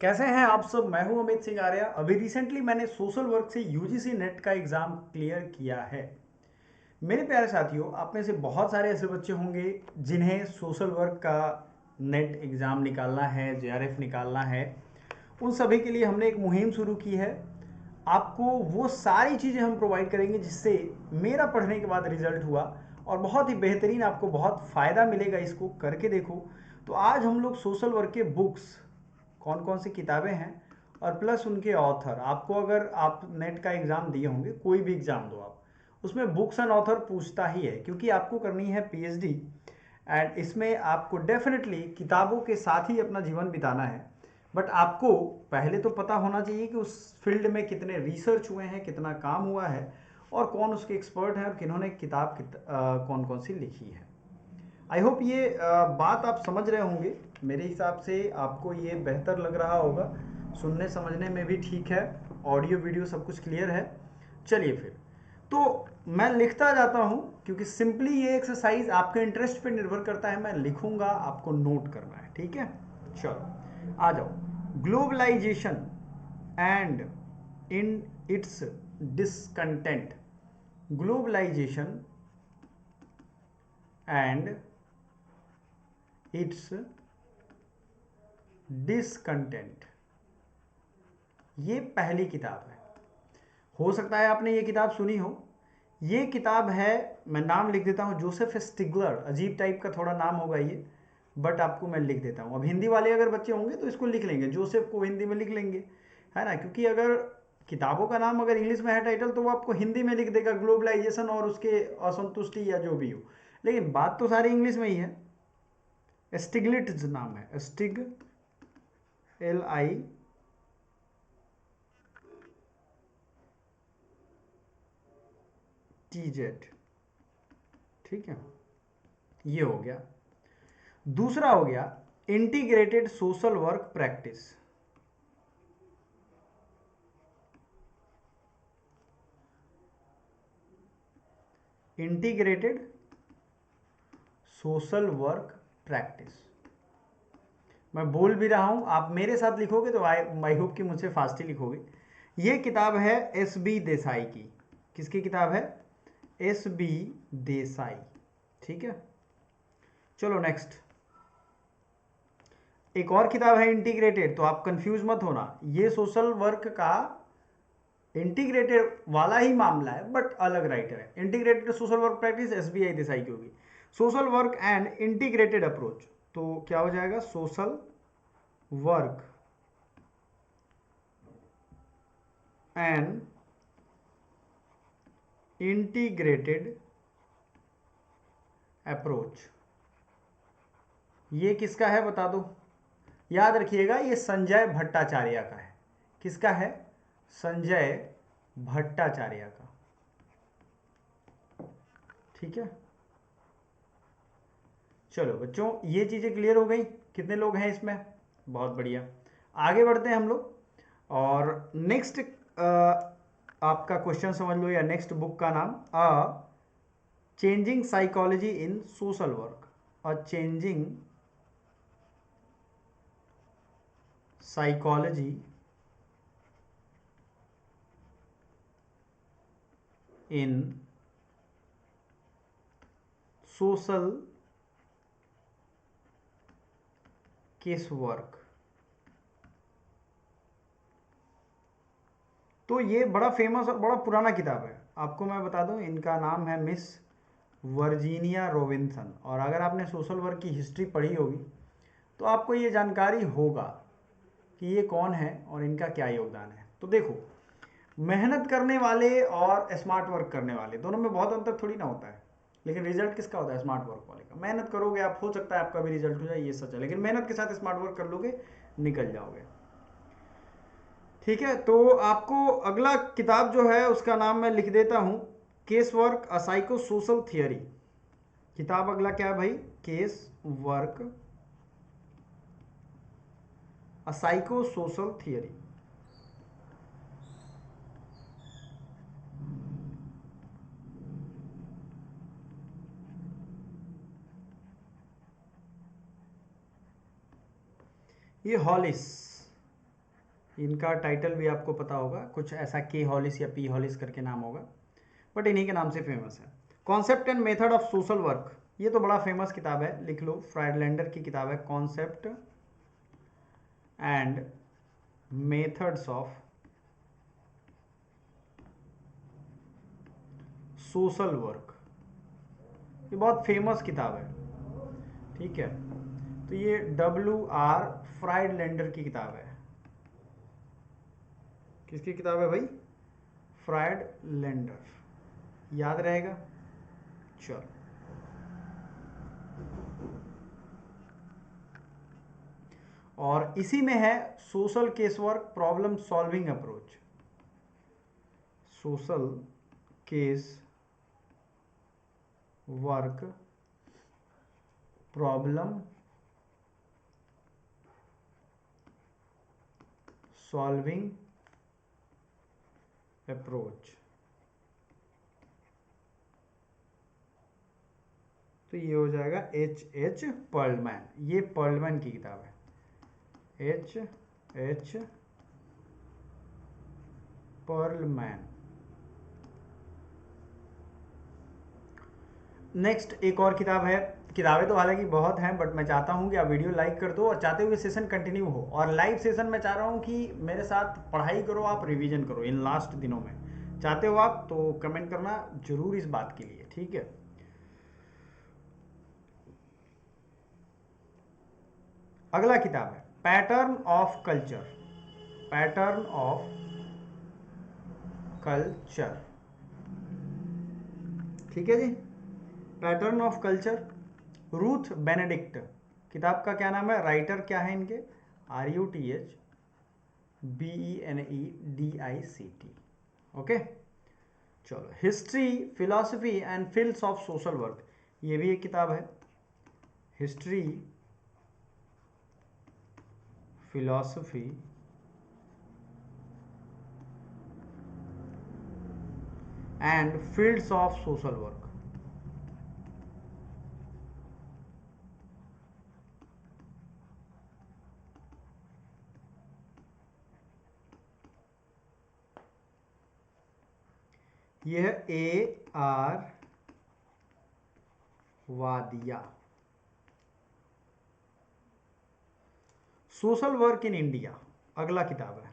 कैसे हैं आप सब। मैं हूं अमित सिंह आर्या। अभी रिसेंटली मैंने सोशल वर्क से यूजीसी नेट का एग्ज़ाम क्लियर किया है। मेरे प्यारे साथियों, आप में से बहुत सारे ऐसे बच्चे होंगे जिन्हें सोशल वर्क का नेट एग्ज़ाम निकालना है, जेआरएफ निकालना है। उन सभी के लिए हमने एक मुहिम शुरू की है। आपको वो सारी चीज़ें हम प्रोवाइड करेंगे जिससे मेरा पढ़ने के बाद रिजल्ट हुआ और बहुत ही बेहतरीन, आपको बहुत फ़ायदा मिलेगा। इसको करके देखो। तो आज हम लोग सोशल वर्क के बुक्स, कौन कौन सी किताबें हैं और प्लस उनके ऑथर, आपको अगर आप नेट का एग्ज़ाम दिए होंगे, कोई भी एग्ज़ाम दो आप, उसमें बुक्स एंड ऑथर पूछता ही है क्योंकि आपको करनी है पीएचडी। एंड इसमें आपको डेफिनेटली किताबों के साथ ही अपना जीवन बिताना है। बट आपको पहले तो पता होना चाहिए कि उस फील्ड में कितने रिसर्च हुए हैं, कितना काम हुआ है और कौन उसके एक्सपर्ट हैं और किन्होंने किताब कौन कौन सी लिखी है। आई होप ये बात आप समझ रहे होंगे। मेरे हिसाब से आपको ये बेहतर लग रहा होगा, सुनने समझने में भी ठीक है। ऑडियो वीडियो सब कुछ क्लियर है। चलिए फिर, तो मैं लिखता जाता हूँ क्योंकि सिंपली ये एक्सरसाइज आपके इंटरेस्ट पे निर्भर करता है। मैं लिखूंगा, आपको नोट करना है, ठीक है। चलो आ जाओ। Globalization and in its discontent. Globalization and its discontent, ये पहली किताब है। हो सकता है आपने ये किताब सुनी हो। ये किताब है, मैं नाम लिख देता हूँ, जोसेफ स्टिग्लर। अजीब टाइप का थोड़ा नाम होगा ये, बट आपको मैं लिख देता हूँ। अब हिंदी वाले अगर बच्चे होंगे तो इसको लिख लेंगे, जोसेफ को हिंदी में लिख लेंगे, है ना। क्योंकि अगर किताबों का नाम अगर इंग्लिश में है टाइटल, तो वो आपको हिंदी में लिख देगा ग्लोबलाइजेशन और उसके असंतुष्टि या जो भी हो। लेकिन बात तो सारी इंग्लिश में ही है। स्टिग्लिट्ज नाम है, स्टिग LITZ, ठीक है। ये हो गया। दूसरा हो गया integrated social work practice. Integrated social work practice. मैं बोल भी रहा हूं, आप मेरे साथ लिखोगे तो आई होप कि मुझसे फास्ट ही लिखोगे। ये किताब है एस बी देसाई की। किसकी किताब है? एस बी देसाई, ठीक है। चलो नेक्स्ट, एक और किताब है इंटीग्रेटेड। तो आप कंफ्यूज मत होना, ये सोशल वर्क का इंटीग्रेटेड वाला ही मामला है बट अलग राइटर है। Integrated social work practice SBI Desai की होगी। Social work and integrated approach, तो क्या हो जाएगा? Social work and integrated approach. ये किसका है बता दो? याद रखिएगा, ये संजय भट्टाचार्य का है। किसका है? संजय भट्टाचार्य का, ठीक है। चलो बच्चों, ये चीज़ें क्लियर हो गई। कितने लोग हैं इसमें? बहुत बढ़िया। आगे बढ़ते हैं हम लोग और नेक्स्ट आपका क्वेश्चन समझ लो, या नेक्स्ट बुक का नाम changing psychology in social work. Changing psychology in social case work. तो ये बड़ा फेमस और बड़ा पुराना किताब है। आपको मैं बता दूं, इनका नाम है मिस वर्जीनिया रॉबिन्सन। और अगर आपने सोशल वर्क की हिस्ट्री पढ़ी होगी तो आपको ये जानकारी होगा कि ये कौन है और इनका क्या योगदान है। तो देखो, मेहनत करने वाले और स्मार्ट वर्क करने वाले दोनों में बहुत अंतर थोड़ी ना होता है। लेकिन रिजल्ट किसका होता है? स्मार्ट वर्क वाले का। मेहनत करोगे आप, हो सकता है आपका भी रिजल्ट हो जाए, ये सच है। लेकिन मेहनत के साथ स्मार्ट वर्क कर लोगे, निकल जाओगे, ठीक है। तो आपको अगला किताब जो है उसका नाम मैं लिख देता हूं, case work a psycho social theory. किताब अगला क्या है भाई? Case work a psycho social theory. ये हॉलिस, इनका टाइटल भी आपको पता होगा, कुछ ऐसा के हॉलिस या पी हॉलिस करके नाम होगा, बट इन्हीं के नाम से फेमस है। Concept and method of social work, ये तो बड़ा फेमस किताब है, लिख लो, फ्राइडलैंडर की किताब है, concept and methods of social work, ये बहुत फेमस किताब है, ठीक है। तो ये WR फ्राइडलैंडर की किताब है। किसकी किताब है भाई? फ्राइडलैंडर, याद रहेगा। चलो, और इसी में है social case work problem solving approach, social case work problem solving approach. तो ये हो जाएगा H पर्लमैन, ये पर्लमैन की किताब है, H पर्लमैन। नेक्स्ट एक और किताब है, किताबें तो हालांकि बहुत हैं, बट मैं चाहता हूं कि आप वीडियो लाइक कर दो और चाहते हुए सेशन कंटिन्यू हो, और लाइव सेशन मैं चाह रहा हूं कि मेरे साथ पढ़ाई करो, आप रिवीजन करो इन लास्ट दिनों में, चाहते हो आप तो कमेंट करना जरूर इस बात के लिए, ठीक है। अगला किताब है pattern of culture, pattern of culture, ठीक है जी। Pattern of culture, Ruth Benedict, किताब का क्या नाम है, राइटर क्या है इनके, RUTHBENEDICT, ओके। चलो, history philosophy and fields of social work, ये भी एक किताब है, history philosophy and fields of social work. यह है AR Wadia, social work in India, अगला किताब है।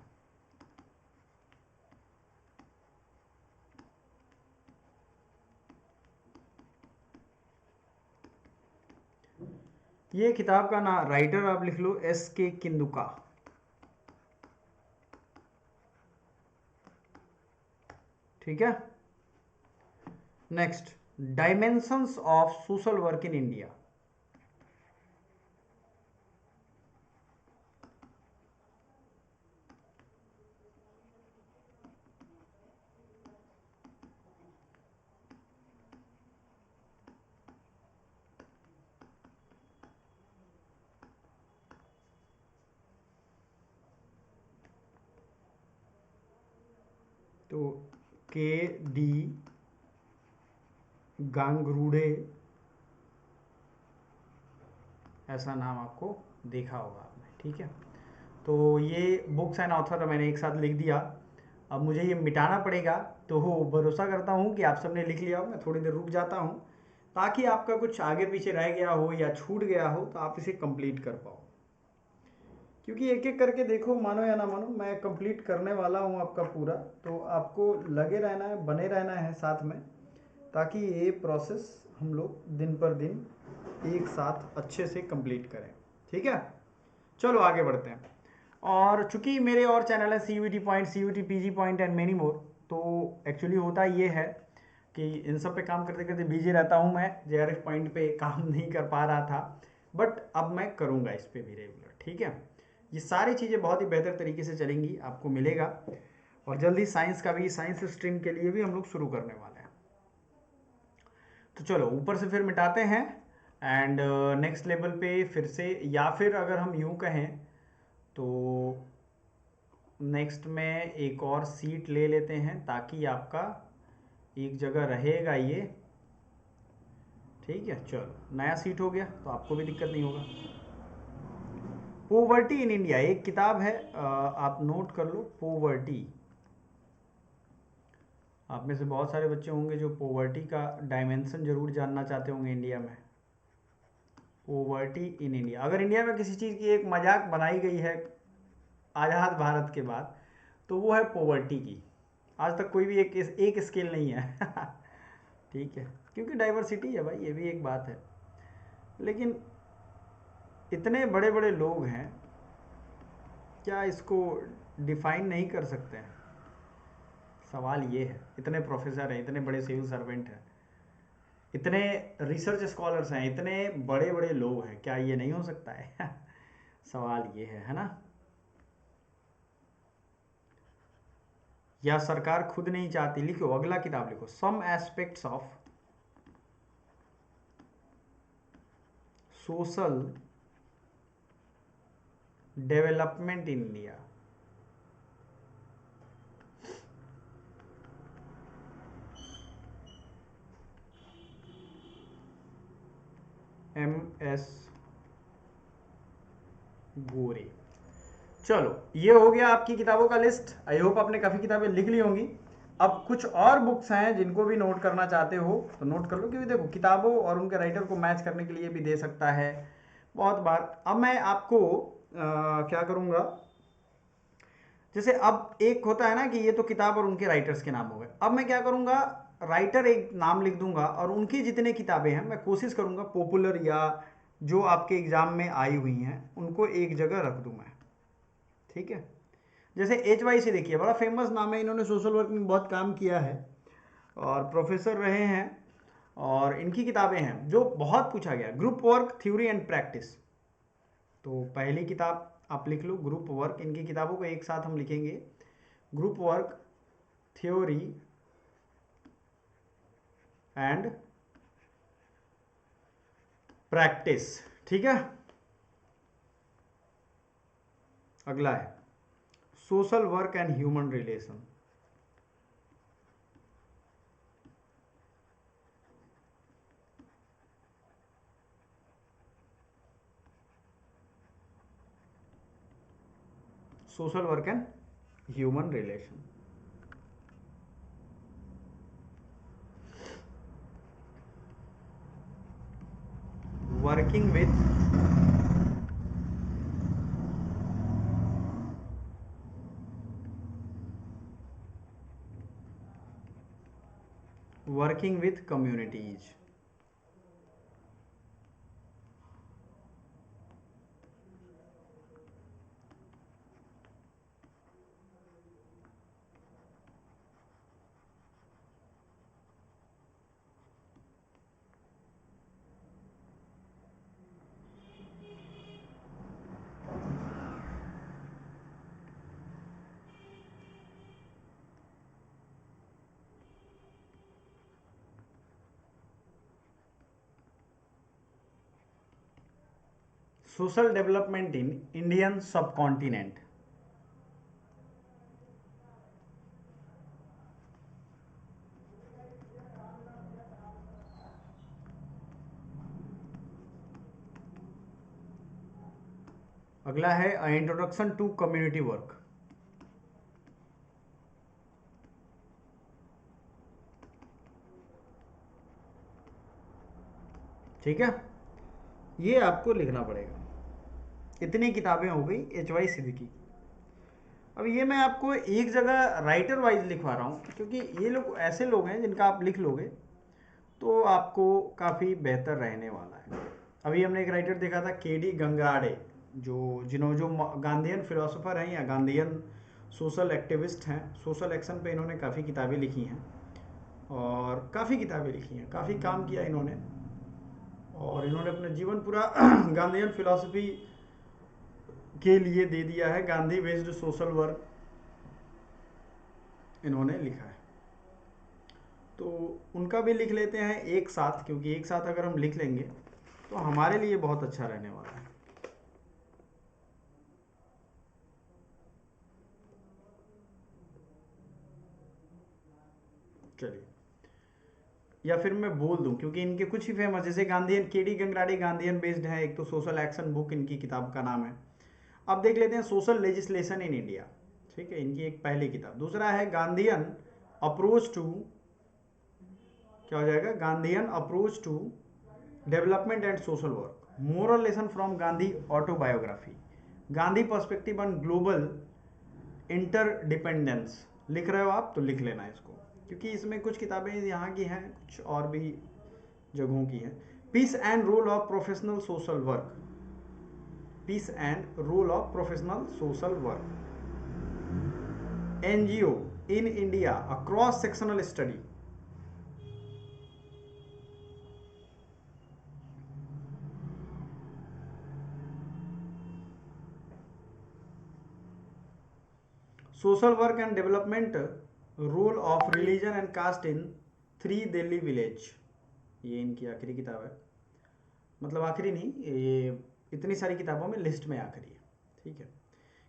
ये किताब का ना राइटर आप लिख लो SK किंदुका, ठीक है। Next, dimensions of social work in India, तो KD गांगरूडे, ऐसा नाम आपको देखा होगा आपने, ठीक है। तो ये बुक्स एंड ऑथर मैंने एक साथ लिख दिया, अब मुझे ये मिटाना पड़ेगा, तो भरोसा करता हूँ कि आप सबने लिख लिया हो। मैं थोड़ी देर रुक जाता हूँ ताकि आपका कुछ आगे पीछे रह गया हो या छूट गया हो तो आप इसे कंप्लीट कर पाओ, क्योंकि एक एक करके देखो, मानो या ना मानो मैं कंप्लीट करने वाला हूँ आपका पूरा, तो आपको लगे रहना है, बने रहना है साथ में, ताकि ये प्रोसेस हम लोग दिन पर दिन एक साथ अच्छे से कंप्लीट करें, ठीक है। चलो आगे बढ़ते हैं। और चूंकि मेरे और चैनल है CUET point, CUET PG point and many more, तो एक्चुअली होता ये है कि इन सब पे काम करते करते बिजी रहता हूँ मैं, JRF पॉइंट पे काम नहीं कर पा रहा था, बट अब मैं करूँगा इस पे भी रेगुलर, ठीक है। ये सारी चीज़ें बहुत ही बेहतर तरीके से चलेंगी, आपको मिलेगा, और जल्दी साइंस का भी, साइंस स्ट्रीम के लिए भी हम लोग शुरू करने वाले हैं। तो चलो ऊपर से फिर मिटाते हैं, एंड नेक्स्ट लेवल पे फिर से, या फिर अगर हम यूं कहें तो नेक्स्ट में एक और सीट ले लेते हैं ताकि आपका एक जगह रहेगा ये, ठीक है। चलो, नया सीट हो गया तो आपको भी दिक्कत नहीं होगा। पोवर्टी इन इंडिया एक किताब है, आप नोट कर लो, पोवर्टी। आप में से बहुत सारे बच्चे होंगे जो पोवर्टी का डायमेंशन जरूर जानना चाहते होंगे इंडिया में। पोवर्टी इन इंडिया, अगर इंडिया में किसी चीज़ की एक मजाक बनाई गई है आज़ाद भारत के बाद तो वो है पोवर्टी की। आज तक कोई भी एक स्केल नहीं है ठीक है, क्योंकि डाइवर्सिटी है भाई, ये भी एक बात है। लेकिन इतने बड़े बड़े लोग हैं, क्या इसको डिफाइन नहीं कर सकते हैं? सवाल ये है। इतने प्रोफेसर हैं, इतने बड़े सिविल सर्वेंट हैं, इतने रिसर्च स्कॉलर्स हैं, इतने बड़े बड़े लोग हैं, क्या ये नहीं हो सकता है सवाल ये है ना? या सरकार खुद नहीं चाहती? लिखो, अगला किताब लिखो, some aspects of social development in India. MS Gore. चलो, ये हो गया आपकी किताबों का लिस्ट। आई होप आपने काफ़ी किताबें लिख ली होंगी। अब कुछ और बुक्स हैं जिनको भी नोट करना चाहते हो तो नोट कर लो, क्योंकि देखो किताबों और उनके राइटर को मैच करने के लिए भी दे सकता है बहुत बार। अब मैं आपको क्या करूँगा, जैसे अब एक होता है ना कि ये तो किताब और उनके राइटर्स के नाम हो गए, अब मैं क्या करूँगा, राइटर एक नाम लिख दूंगा और उनकी जितने किताबें हैं मैं कोशिश करूँगा पॉपुलर या जो आपके एग्ज़ाम में आई हुई हैं उनको एक जगह रख दूँ मैं, ठीक है? जैसे HYC देखिए, बड़ा फेमस नाम है, इन्होंने सोशल वर्क में बहुत काम किया है और प्रोफेसर रहे हैं, और इनकी किताबें हैं जो बहुत पूछा गया, group work theory and practice. तो पहली किताब आप लिख लो, ग्रुप वर्क। इनकी किताबों को एक साथ हम लिखेंगे, group work theory and practice, ठीक है? अगला है social work and human relation. Social work and human relation. Working with communities. Social development in Indian सब कॉन्टिनेंट। अगला है इंट्रोडक्शन टू कम्युनिटी वर्क। ठीक है, ये आपको लिखना पड़ेगा। इतनी किताबें हो गई HYC की। अब ये मैं आपको एक जगह राइटर वाइज लिखवा रहा हूँ, क्योंकि ये लोग ऐसे लोग हैं जिनका आप लिख लोगे तो आपको काफ़ी बेहतर रहने वाला है। अभी हमने एक राइटर देखा था, KD गंगाड़े, जो गांधीयन फिलोसोफर हैं या गांधीयन सोशल एक्टिविस्ट हैं। सोशल एक्शन पे इन्होंने काफ़ी किताबें लिखी हैं और काफ़ी किताबें लिखी हैं, काफ़ी काम किया इन्होंने, और इन्होंने अपना जीवन पूरा गांधीयन फिलॉसफी के लिए दे दिया है। गांधी बेस्ड सोशल वर्क इन्होंने लिखा है, तो उनका भी लिख लेते हैं एक साथ, क्योंकि एक साथ अगर हम लिख लेंगे तो हमारे लिए बहुत अच्छा रहने वाला है। चलिए, या फिर मैं बोल दूं, क्योंकि इनके कुछ ही फेमस, जैसे Gandhian, KD Gangrade Gandhian based है, एक तो सोशल एक्शन बुक इनकी किताब का नाम है। अब देख लेते हैं सोशल लेजिस्लेशन इन इंडिया। ठीक है, इनकी एक पहली किताब। दूसरा है गांधीयन अप्रोच टू, क्या हो जाएगा, Gandhian approach to development and social work, moral lesson from Gandhi autobiography, Gandhi perspective on global interdependence. लिख रहे हो आप तो लिख लेना इसको, क्योंकि इसमें कुछ किताबें यहाँ की हैं, कुछ और भी जगहों की हैं। Peace and role of professional social work, peace and role of professional social work, NGO in India, a cross sectional study. Social work and development, role of religion and caste in three Delhi village. ये इनकी आखिरी किताब है, मतलब आखिरी नहीं, ये इतनी सारी किताबों में लिस्ट में आखिरी है। ठीक है,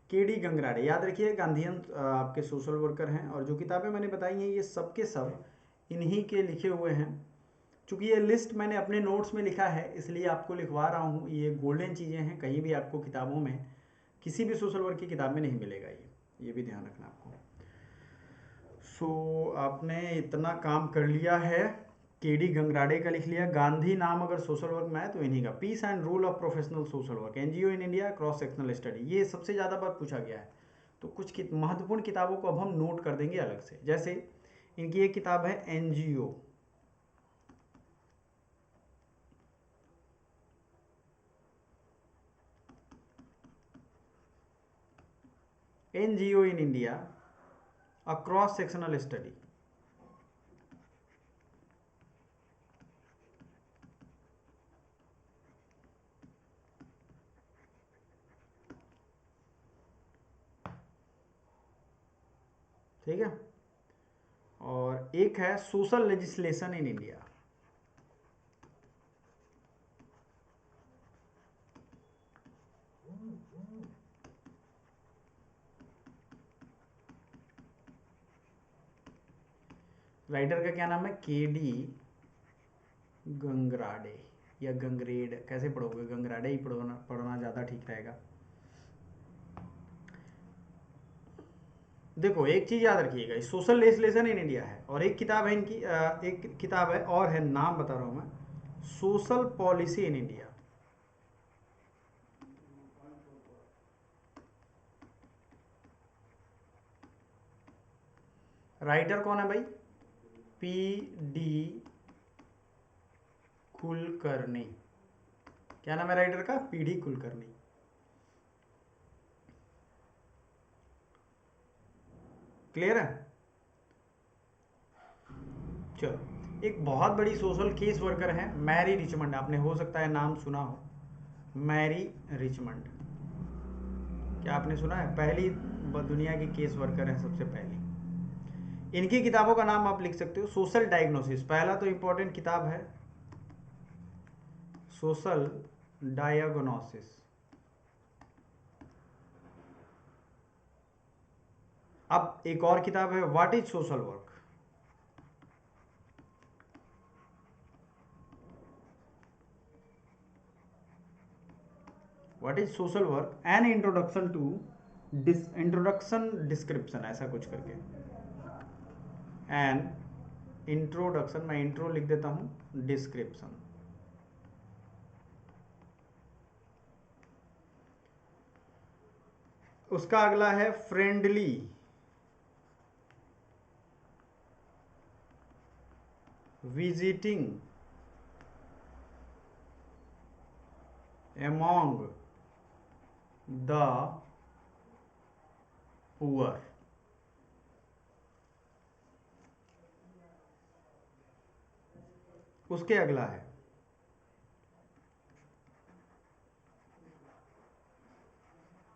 के डी गंगराड़े, याद रखिए गांधीयन आपके सोशल वर्कर हैं, और जो किताबें मैंने बताई हैं ये सब के सब इन्हीं के लिखे हुए हैं। चूँकि ये लिस्ट मैंने अपने नोट्स में लिखा है इसलिए आपको लिखवा रहा हूँ, ये गोल्डन चीज़ें हैं, कहीं भी आपको किताबों में किसी भी सोशल वर्क की किताब में नहीं मिलेगा ये भी ध्यान रखना आपको। सो आपने इतना काम कर लिया है, के डी गंगराड़े का लिख लिया, गांधी नाम अगर सोशल वर्क में आए तो इन्हीं का, peace and rule of professional social work, NGO in India, cross sectional study, ये सबसे ज़्यादा बार पूछा गया है। तो कुछ महत्वपूर्ण किताबों को अब हम नोट कर देंगे अलग से। जैसे इनकी एक किताब है NGO, NGO in India, a cross sectional study. ठीक है, और एक है social legislation in India. Writer का क्या नाम है, के डी गंगराड़े या गंगरेड, कैसे पढ़ोगे, गंगराड़े ही पढ़ना ज़्यादा ठीक रहेगा। देखो एक चीज़ याद रखिएगा, सोशल लेजिस्लेशन इन इंडिया है, और एक किताब है इनकी, एक किताब है और है, नाम बता रहा हूँ मैं, social policy in India. Writer कौन है भाई, पी डी कुलकर्णी। क्या नाम है राइटर का, पी डी कुलकर्णी। क्लियर है। चलो, एक बहुत बड़ी सोशल केस वर्कर है मैरी रिचमंड, आपने हो सकता है नाम सुना हो, मैरी रिचमंड। क्या आपने सुना है, पहली दुनिया की केस वर्कर है सबसे पहली। इनकी किताबों का नाम आप लिख सकते हो, सोशल डायग्नोसिस, पहला तो इंपॉर्टेंट किताब है सोशल डायग्नोसिस। अब एक और किताब है what is social work. What is social work, an introduction to introduction description, ऐसा कुछ करके, एन इंट्रोडक्शन, मैं इंट्रो लिख देता हूं, डिस्क्रिप्शन। उसका अगला है friendly visiting among the poor. उसके अगला है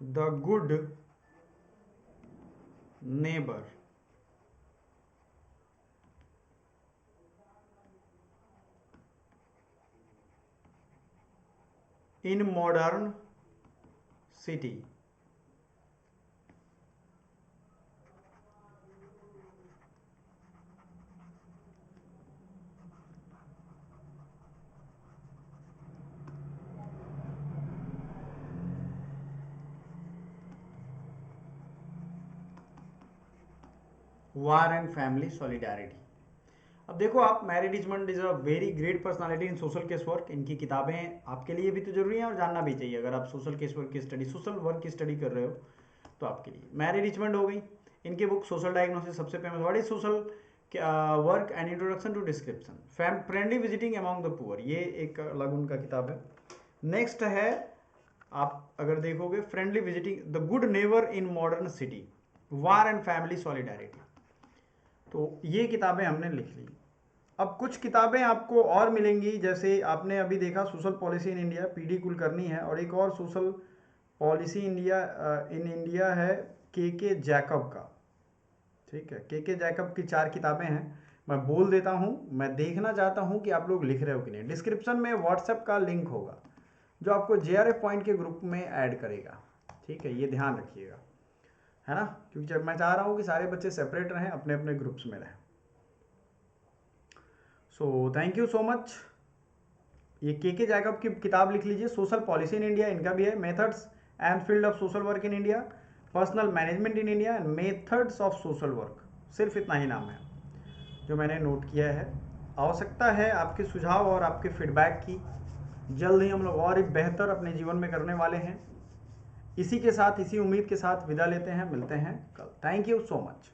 the good neighbour. In modern city. War and family solidarity. अब देखो आप, Mary Richmond is a very great personality in social case work. इनकी किताबें आपके लिए भी तो जरूरी हैं और जानना भी चाहिए। अगर आप सोशल केस वर्क की स्टडी, सोशल वर्क की स्टडी कर रहे हो तो आपके लिए मैरी रिचमंड हो गई। इनकी बुक सोशल डायग्नोसिस सबसे famous, what is social work and introduction to description, friendly visiting among the poor, ये एक अलग उनका किताब है। नेक्स्ट है, आप अगर देखोगे, friendly visiting the good neighbour in modern city, war and family solidarity. तो ये किताबें हमने लिख ली। अब कुछ किताबें आपको और मिलेंगी, जैसे आपने अभी देखा social policy in India, PD Kulkarni है, और एक और social policy India in India है के जैकब का। ठीक है, के जैकब की 4 किताबें हैं। मैं बोल देता हूँ, मैं देखना चाहता हूँ कि आप लोग लिख रहे हो कि नहीं। डिस्क्रिप्शन में व्हाट्सएप का लिंक होगा जो आपको JRF पॉइंट के ग्रुप में ऐड करेगा। ठीक है, ये ध्यान रखिएगा, है ना, क्योंकि जब मैं चाह रहा हूँ कि सारे बच्चे सेपरेट रहें, अपने अपने ग्रुप्स में रहें। So thank you so much. ये के जैकब की किताब लिख लीजिए, सोशल पॉलिसी इन इंडिया, इनका भी है, methods and field of social work in India, personal management in India and methods of social work. सिर्फ इतना ही नाम है जो मैंने नोट किया है। आवश्यकता है आपके सुझाव और आपके फीडबैक की। जल्द ही हम लोग और एक बेहतर अपने जीवन में करने वाले हैं। इसी के साथ, इसी उम्मीद के साथ विदा लेते हैं, मिलते हैं कल। Thank you so much.